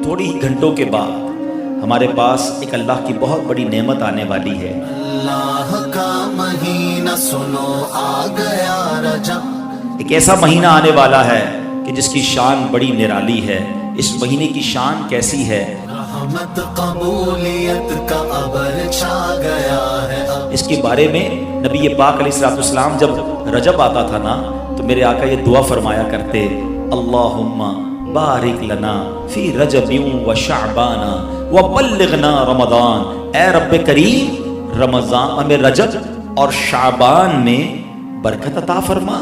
تھوڑی ہی گھنٹوں کے بعد ہمارے پاس ایک اللہ کی بہت بڑی نعمت آنے والی ہے۔ اللہ کا مہینہ سنو آ گیا رجب، ایک ایسا مہینہ آنے والا ہے کہ جس کی شان بڑی نرالی ہے۔ اس مہینے کی شان کیسی ہے؟ رحمت قبولیت کا ابر چھا گیا ہے اب۔ اس کے بارے میں نبی پاک علیہ الصلوۃ والسلام جب رجب آتا تھا نا تو میرے آقا یہ دعا فرمایا کرتے، اللہم بارک لنا فی رجب و شعبان و بلغنا رمضان۔ اے رب کریم، رمضان ہمیں رجب اور شعبان میں برکت عطا فرما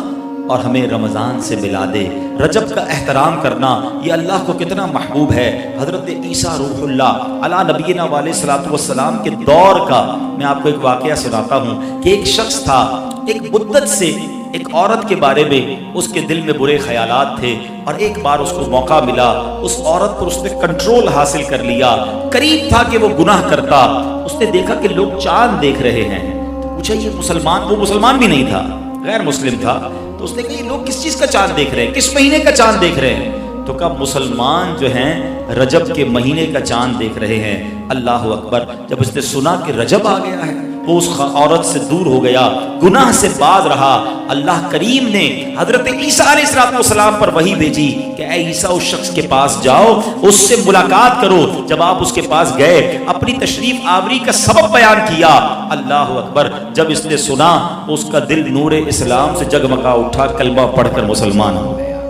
اور ہمیں رمضان سے ملا دے۔ رجب کا احترام کرنا یہ اللہ کو کتنا محبوب ہے۔ حضرت عیسیٰ روح اللہ علی نبینا علیہ الصلوۃ والسلام کے دور کا میں آپ کو ایک واقعہ سناتا ہوں کہ ایک شخص تھا، ایک مدت سے ایک عورت کے بارے میں اس کے دل میں برے خیالات تھے، اور ایک بار اس کو موقع ملا، اس عورت پر اس نے کنٹرول حاصل کر لیا۔ قریب تھا کہ وہ گناہ کرتا۔ اس نے دیکھا کہ لوگ چاند دیکھ رہے ہیں، تو پوچھا یہ مسلمان، وہ مسلمان بھی نہیں تھا، غیر مسلم تھا، تو اس نے کہا یہ لوگ کس چیز کا چاند دیکھ رہے ہیں، کس مہینے کا چاند دیکھ رہے ہیں؟ تو کہا مسلمان جو ہیں رجب کے مہینے کا چاند دیکھ رہے ہیں۔ اللہ اکبر! جب اس نے سنا کہ رجب آ گیا ہے وہ اس عورت سے دور ہو گیا، گناہ سے باز رہا۔ اللہ کریم نے حضرت عیسیٰ علیہ السلام پر وحی بھیجی کہ اے عیسیٰ اس شخص کے پاس جاؤ، اس سے ملاقات کرو۔ جب آپ اس کے پاس گئے، اپنی تشریف آوری کا سبب بیان کیا۔ اللہ اکبر! جب اس نے سنا اس کا دل نور اسلام سے جگمگا اٹھا، کلمہ پڑھ کر مسلمان ہو گیا۔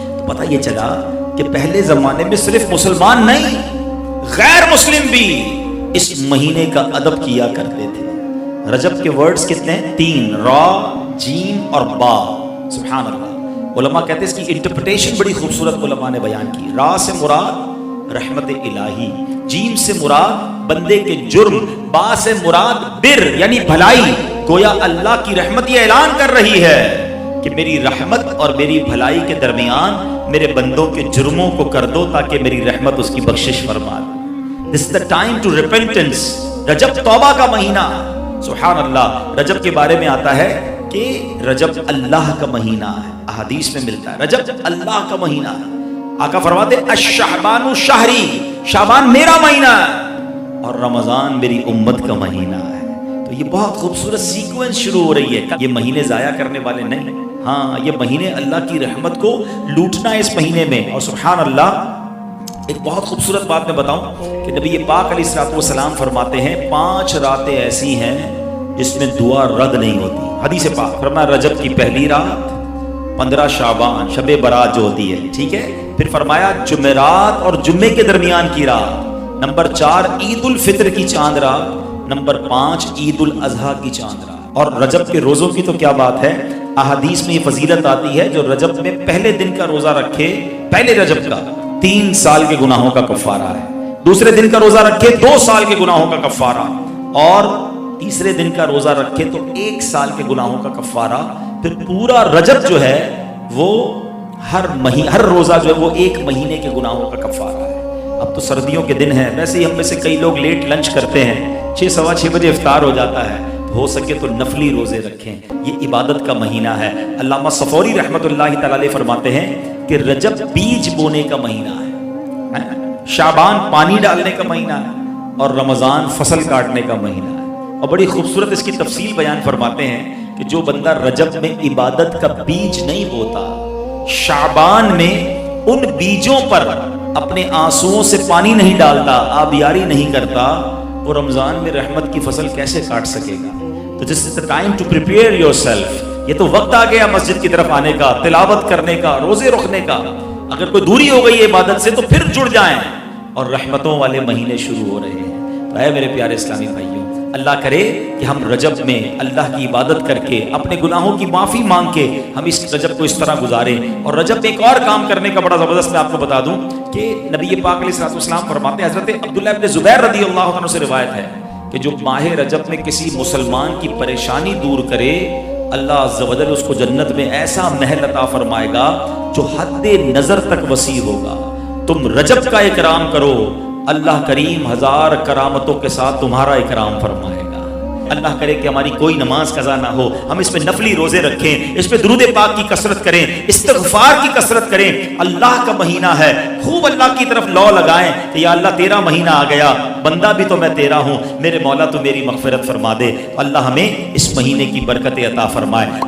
تو پتہ یہ چلا کہ پہلے زمانے میں صرف مسلمان نہیں، غیر مسلم بھی اس مہینے کا ادب کیا کرتے تھے۔ رجب کے ورڈز کتنے ہیں؟ 3، را، جیم اور با۔ سبحان اللہ! علماء کہتے ہیں اس کی انٹرپریٹیشن بڑی خوبصورت علماء نے بیان کی۔ را سے مراد رحمت الہی، جیم سے مراد بندے کے جرم، با سے مراد بر یعنی بھلائی۔ گویا اللہ کی رحمت یہ اعلان کر رہی ہے کہ میری رحمت اور میری بھلائی کے درمیان میرے بندوں کے جرموں کو کر دو تاکہ میری رحمت اس کی بخشش فرما دے۔ This is the time to repentance۔ رجب توبہ کا مہینہ۔ سبحان اللہ! رجب کے بارے میں آتا ہے کہ رجب اللہ کا مہینہ ہے، احادیث میں ملتا ہے رجب اللہ کا مہینہ ہے۔ آقا فرماتے الشعبان شہری، شعبان میرا مہینہ ہے اور رمضان میری امت کا مہینہ ہے۔ تو یہ بہت خوبصورت سیکوینس شروع ہو رہی ہے۔ یہ مہینے ضائع کرنے والے نہیں، ہاں یہ مہینے اللہ کی رحمت کو لوٹنا ہے اس مہینے میں۔ اور سبحان اللہ! ایک بہت خوبصورت بات میں بتاؤں کہ نبی پاک علیہ الصلوۃ والسلام فرماتے ہیں 5 راتیں ایسی ہیں جس میں دعا رد نہیں ہوتی۔ حدیث پاک فرمایا رجب کی پہلی رات، 15 شعبان شب برات جو ہوتی ہے، ٹھیک ہے، پھر فرمایا جمعرات اور جمعے کے درمیان کی رات، نمبر 4 عید الفطر کی چاند رات، نمبر 5 عید الاضحیٰ کی چاند رات۔ اور رجب کے روزوں کی تو کیا بات ہے، احادیث میں یہ فضیلت آتی ہے جو رجب میں پہلے دن کا روزہ رکھے، پہلے رجب کا 3 سال کے گناہوں کا کفارہ ہے، دوسرے دن کا روزہ رکھے 2 سال کے گناہوں کا کفارہ، اور تیسرے دن کا روزہ رکھے تو 1 سال کے گناہوں کا کفارہ۔ پھر پورا رجب جو ہے وہ ہر روزہ جو ہے وہ 1 مہینے کے گناہوں کا کفارہ ہے۔ اب تو سردیوں کے دن ہیں، ویسے ہی ہم میں سے کئی لوگ لیٹ لنچ کرتے ہیں، 6 سوا 6 بجے افطار ہو جاتا ہے، ہو سکے تو نفلی روزے رکھیں، یہ عبادت کا مہینہ ہے۔ علامہ صفوری رحمۃ اللہ تعالی علیہ فرماتے ہیں کہ رجب بیج بونے کا مہینہ ہے، شعبان پانی ڈالنے کا مہینہ ہے، اور رمضان فصل کاٹنے کا مہینہ ہے۔ اور بڑی خوبصورت اس کی تفصیل بیان فرماتے ہیں کہ جو بندہ رجب میں عبادت کا بیج نہیں بوتا، شعبان میں ان بیجوں پر اپنے آنسوؤں سے پانی نہیں ڈالتا، آبیاری نہیں کرتا، وہ رمضان میں رحمت کی فصل کیسے کاٹ سکے گا؟ تو دس از the time to prepare yourself۔ یہ تو وقت آ گیا مسجد کی طرف آنے کا، تلاوت کرنے کا، روزے رکھنے کا۔ اگر کوئی دوری ہو گئی ہے عبادت سے تو پھر جڑ جائیں، اور رحمتوں والے مہینے شروع ہو رہے ہیں۔ تو اے میرے پیارے اسلامی بھائیوں، اللہ کرے کہ ہم رجب میں اللہ کی عبادت کر کے، اپنے گناہوں کی معافی مانگ کے ہم اس رجب کو اس طرح گزاریں۔ اور رجب میں ایک اور کام کرنے کا بڑا زبردست میں آپ کو بتا دوں کہ نبی پاک علیہ السلام فرماتے ہیں، حضرت عبداللہ ابن زبیر رضی اللہ عنہ سے روایت ہے کہ جو ماہ رجب میں کسی مسلمان کی پریشانی دور کرے، اللہ عز و جل اس کو جنت میں ایسا محل عطا فرمائے گا جو حد نظر تک وسیع ہوگا۔ تم رجب کا اکرام کرو، اللہ کریم 1000 کرامتوں کے ساتھ تمہارا اکرام فرمائے گا۔ اللہ کرے کہ ہماری کوئی نماز قضا نہ ہو، ہم اس پہ نفلی روزے رکھیں، اس پہ درود پاک کی کثرت کریں، استغفار کی کثرت کریں۔ اللہ کا مہینہ ہے، خوب اللہ کی طرف لو لگائیں کہ یا اللہ تیرا مہینہ آ گیا، بندہ بھی تو میں تیرا ہوں، میرے مولا تو میری مغفرت فرما دے۔ اللہ ہمیں اس مہینے کی برکت عطا فرمائے۔